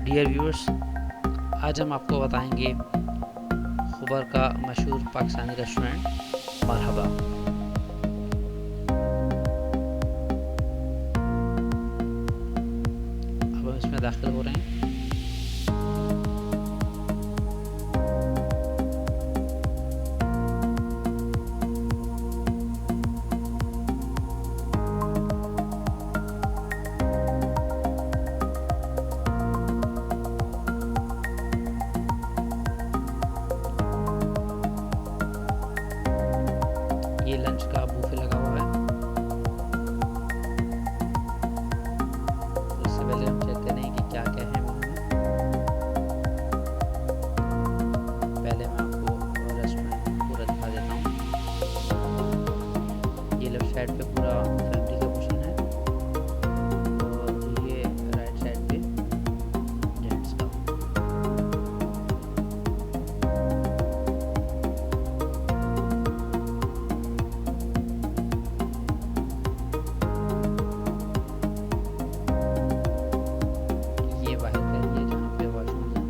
Dear viewers, आज हम आपको बताएंगे खुबर का मशहूर पाकिस्तानी रेस्टोरेंट मरहबा। अब हम इसमें दाखिल हो रहे हैं। ये लंच का बूफे लगा हुआ है। तो इससे पहले हम चेक करें कि क्या क्या है मेनू में। पहले मैं आपको रेस्टोरेंट पूरा दिखा देता हूँ। ये लेफ्ट साइड पे पूरा फैमिली का पोर्शन है और ये राइट साइड पे जेंट्स का। ये बाहर का एरिया जहाँ पे वॉशरूम है।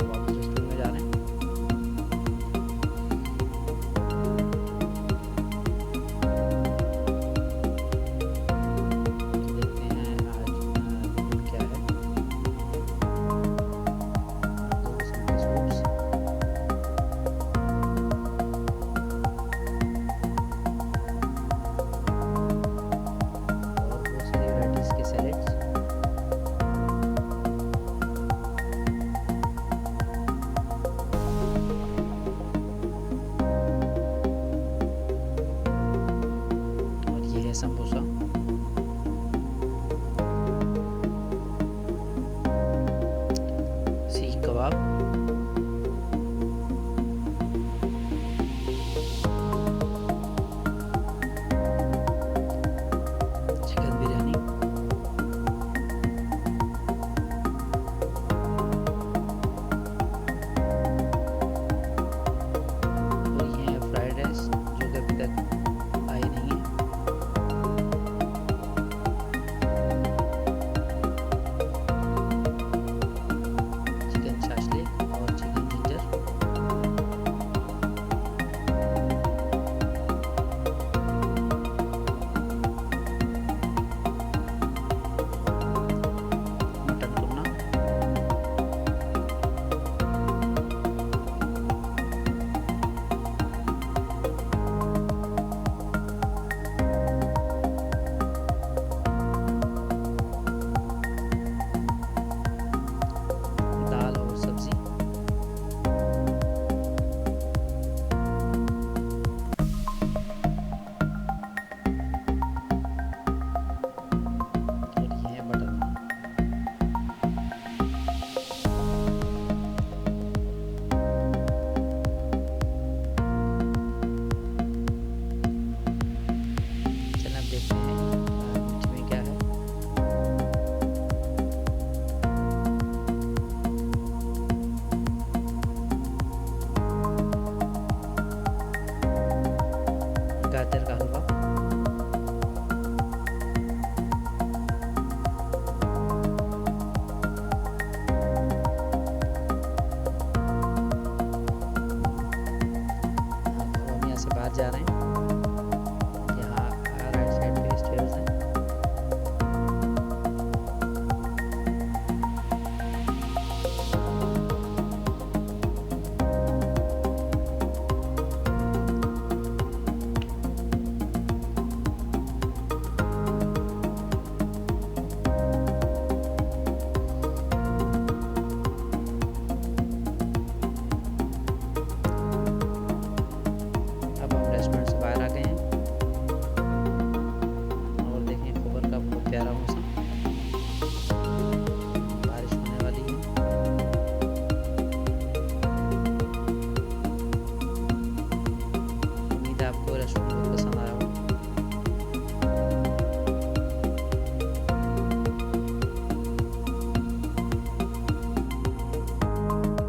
वापस रेस्टोरेंट में जा रहे हैं। देखते हैं आज मेन्यू क्या है। 2 किस्म के सूप्स, और बहुत सारी वैराइटीज़ के सैलेड्स। और ये है समोसा। सीख कबाब, चिकन बिरयानी, और ये है फ्राइड राइस जो कि अभी तक आई नहीं है। चिकन शाशलिक और चिकन जिंजर। मटन टुन्ना, दाल और सब्जी। और ये है बटर नान। चलिए अब देखते हैं मीठे में क्या है। गाजर का हलवा, अब हम यहाँ से बाहर जा रहे हैं।